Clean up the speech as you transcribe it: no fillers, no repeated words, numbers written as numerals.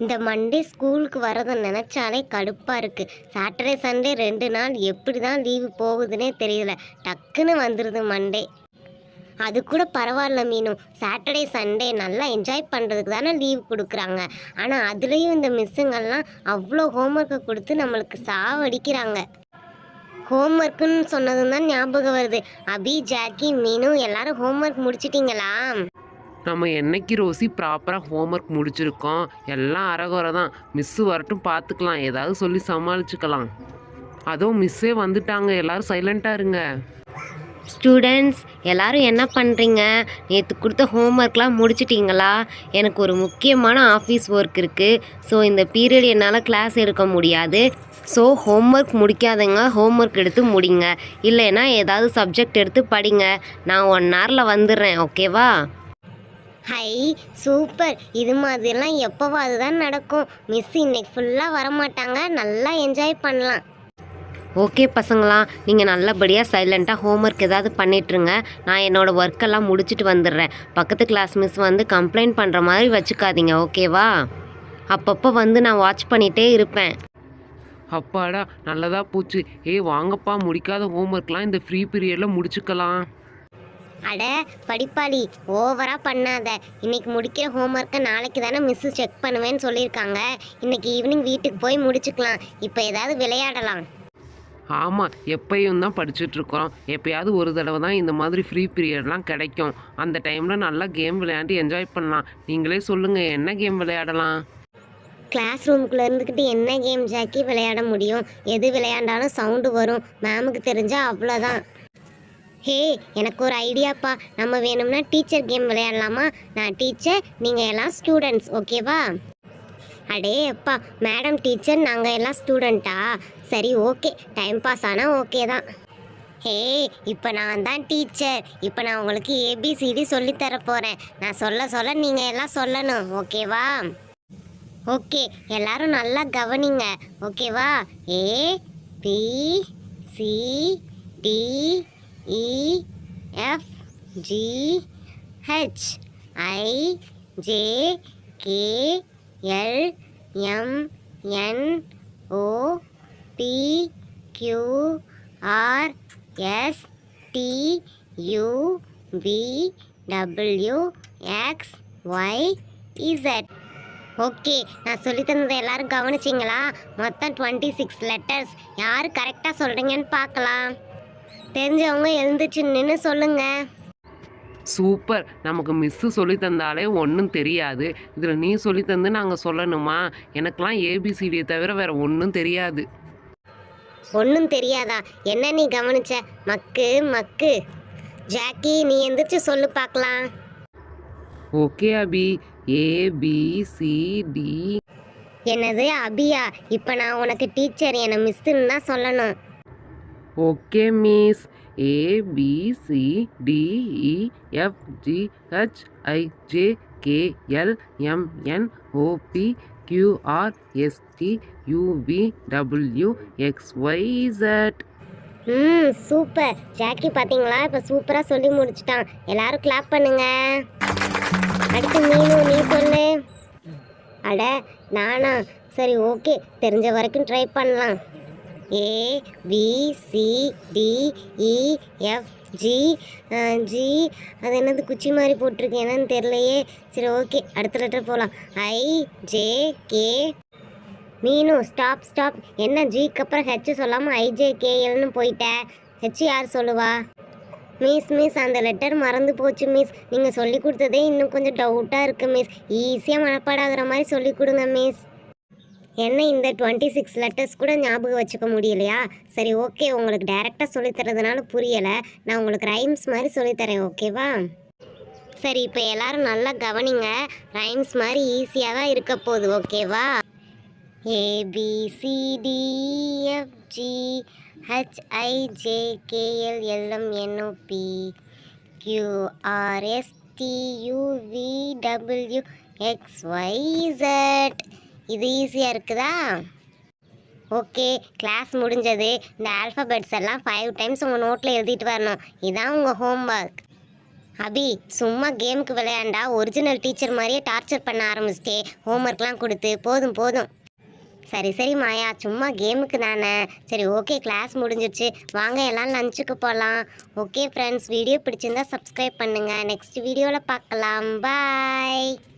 இந்த மண்டே ஸ்கூலுக்கு வரதை நினச்சாலே கடுப்பாக இருக்குது. சாட்டர்டே சண்டே 2 நாள் எப்படி தான் லீவு போகுதுன்னே தெரியல. டக்குன்னு வந்துடுது மண்டே. அது கூட பரவாயில்ல மீனு, சாட்டர்டே சண்டே நல்லா என்ஜாய் பண்ணுறதுக்கு தானே லீவ் கொடுக்குறாங்க. ஆனால் அதுலேயும் இந்த மிஸ்ஸுங்கள்லாம் அவ்வளோ ஹோம்ஒர்க்கை கொடுத்து நம்மளுக்கு சாவடிக்கிறாங்க. ஹோம்ஒர்க்குன்னு சொன்னதும் தான் ஞாபகம் வருது. அபி, ஜாக்கி, மீனு எல்லாரும் ஹோம்ஒர்க் முடிச்சிட்டிங்களா? நம்ம என்னைக்கு ரோசி ப்ராப்பராக ஹோம்ஒர்க் முடிச்சிருக்கோம்? எல்லாம் அரைகுறை தான். மிஸ்ஸு வரட்டும் பார்த்துக்கலாம், ஏதாவது சொல்லி சமாளிச்சுக்கலாம். அதுவும் மிஸ்ஸே வந்துட்டாங்க, எல்லோரும் சைலண்ட்டாக இருங்க. ஸ்டூடெண்ட்ஸ் எல்லோரும் என்ன பண்ணுறீங்க? நேற்று கொடுத்த ஹோம்ஒர்க்லாம் முடிச்சிட்டிங்களா? எனக்கு ஒரு முக்கியமான ஆஃபீஸ் ஒர்க் இருக்குது. ஸோ இந்த பீரியட் என்னால் கிளாஸ் எடுக்க முடியாது. ஸோ ஹோம்ஒர்க் முடிக்காதங்க ஹோம்ஒர்க் எடுத்து முடிங்க. இல்லைன்னா ஏதாவது சப்ஜெக்ட் எடுத்து படிங்க. நான் 1 ஹவரில் வந்துடுறேன், ஓகேவா? High, super. இது மாதிரிலாம் எப்போவாது தான் நடக்கும். மிஸ் இன்னைக்கு ஃபுல்லாக வரமாட்டாங்க, நல்லா என்ஜாய் பண்ணலாம். ஓகே பசங்களா, நீங்கள் நல்லபடியாக சைலண்ட்டாக ஹோம்ஒர்க் ஏதாவது பண்ணிட்டுருங்க. நான் என்னோடய ஒர்க்கெல்லாம் முடிச்சுட்டு வந்துடுறேன். பக்கத்து கிளாஸ் மிஸ் வந்து கம்ப்ளைண்ட் பண்ணுற மாதிரி வச்சுக்காதீங்க, ஓகேவா? அப்பப்போ வந்து நான் வாட்ச் பண்ணிகிட்டே இருப்பேன். அப்பாடா, நல்லதாக போச்சு. வாங்கப்பா, முடிக்காத ஹோம்ஒர்க்லாம் இந்த ஃப்ரீ பீரியடில் முடிச்சுக்கலாம். அட படிப்பாளி, ஓவராக பண்ணாத. இன்னைக்கு முடிக்கிற ஹோம்ஒர்க்கை நாளைக்கு தானே மிஸ்ஸு செக் பண்ணுவேன்னு சொல்லியிருக்காங்க. இன்னைக்கு ஈவினிங் வீட்டுக்கு போய் முடிச்சுக்கலாம். இப்போ ஏதாவது விளையாடலாம். ஆமாம், எப்பயும் தான் படிச்சுட்ருக்கோம். எப்போயாவது ஒரு தடவை தான் இந்த மாதிரி ஃப்ரீ பீரியட்லாம் கிடைக்கும். அந்த டைமில் நல்லா கேம் விளையாண்டு என்ஜாய் பண்ணலாம். நீங்களே சொல்லுங்கள், என்ன கேம் விளையாடலாம்? கிளாஸ் ரூமுக்குள்ளே இருந்துக்கிட்டு என்ன கேம் ஜாக்கி விளையாட முடியும்? எது விளையாண்டாலும் சவுண்டு வரும். மேமுக்கு தெரிஞ்சால் அவ்வளோதான். ஹே, எனக்கு ஒரு ஐடியாப்பா. நம்ம வேணும்னா டீச்சர் கேம் விளையாடலாமா? நான் டீச்சர், நீங்கள் எல்லாம் ஸ்டூடெண்ட்ஸ், ஓகேவா? அடே அப்பா, மேடம் டீச்சர், நாங்கள் எல்லாம் ஸ்டூடெண்ட்டா? சரி, ஓகே, டைம் பாஸ் ஆனால் ஓகே தான். ஹே, இப்போ நான் தான் டீச்சர். இப்போ நான் உங்களுக்கு ஏபிசிடி சொல்லித்தர போகிறேன். நான் சொல்ல நீங்கள் எல்லாம் சொல்லணும், ஓகேவா? ஓகே, எல்லாரும் நல்லா கவனிங்க, ஓகேவா? A B C D E F G H I J K L M N O P Q R S T U V W X Y Z. Okay, நான் சொல்லித்தந்ததை எல்லாரும் கவனிச்சிங்களா? மொத்தம் 26 லெட்டர்ஸ். யார் கரெக்டாக சொல்கிறீங்கன்னு பார்க்கலாம். தெரிஞ்சவங்க எழுந்துச்சு நின்று சொல்லுங்க. சூப்பர். நமக்கு மிஸ்ஸு சொல்லி தந்தாலே ஒன்றும் தெரியாது. இதில் நீ சொல்லி தந்து நாங்கள் சொல்லணுமா? எனக்கெலாம் ஏபிசிடியை தவிர வேறு ஒன்றும் தெரியாது. ஒன்றும் தெரியாதா? என்ன நீ கவனிச்ச? மக்கு. ஜாக்கி, நீ எந்திரிச்சு சொல்லு பார்க்கலாம். ஓகே அபி, ABCD. என்னது அபியா? இப்போ நான் உனக்கு டீச்சர், என்னை மிஸ்ஸுன்னு தான் சொல்லணும். Okay miss. ABCDEFGHIJKLMNOPQRSTUVWXYZ. Super. Jackie பார்த்தீங்களா, இப்போ சூப்பராக சொல்லி முடிச்சிட்டான். எல்லாரும் கிளாப் பண்ணுங்க. அடுத்து மீனு, நீ சொல்லு. அட நானா? சரி, ஓகே, தெரிஞ்ச வரைக்கும் ட்ரை பண்ணலாம். ABCDEFG அது என்னது குச்சி மாதிரி போட்டிருக்கு, என்னன்னு தெரியலையே. சரி, ஓகே, அடுத்த லெட்டர் போகலாம். IJK. மீனு ஸ்டாப். என்ன ஜிக்கு அப்புறம் ஹெச் சொல்லாமல் IJKLன்னு போயிட்டேன். ஹெச் யார் சொல்லுவா? மிஸ் அந்த லெட்டர் மறந்து போச்சு மிஸ். நீங்கள் சொல்லி கொடுத்ததே இன்னும் கொஞ்சம் டவுட்டாக இருக்குது மிஸ். ஈஸியாக மனப்பாடாகிற மாதிரி சொல்லி கொடுங்க மிஸ். என்ன இந்த 26 லெட்டர்ஸ் கூட ஞாபகம் வச்சுக்க முடியலையா? சரி, ஓகே, உங்களுக்கு டைரெக்டாக சொல்லித்தரதுனால புரியலை. நான் உங்களுக்கு ரைம்ஸ் மாதிரி சொல்லித்தரேன், ஓகேவா? சரி, இப்போ எல்லோரும் நல்லா கவனிங்க. ரைம்ஸ் மாதிரி ஈஸியாக தான் இருக்க போகுது, ஓகேவா? ABCDEFGHIJKL இது ஈஸியாக இருக்குதா? ஓகே, கிளாஸ் முடிஞ்சது. இந்த ஆல்ஃபபெட்ஸ் எல்லாம் 5 டைம்ஸ் உங்கள் நோட்டில் எழுதிட்டு வரணும். இதுதான் உங்கள் ஹோம்ஒர்க். அபி சும்மா கேமுக்கு விளையாண்டா ஒரிஜினல் டீச்சர் மாதிரியே டார்ச்சர் பண்ண ஆரம்பிச்சிட்டே ஹோம்ஒர்க்லாம் கொடுத்து போதும் போதும். சரி சரி மாயா, சும்மா கேமுக்கு தானே. சரி ஓகே, கிளாஸ் முடிஞ்சிருச்சு, வாங்க எல்லாம் லஞ்சுக்கு போகலாம். ஓகே ஃப்ரெண்ட்ஸ், வீடியோ பிடிச்சிருந்தா சப்ஸ்கிரைப் பண்ணுங்கள். நெக்ஸ்ட் வீடியோவில் பார்க்கலாம். பாய்.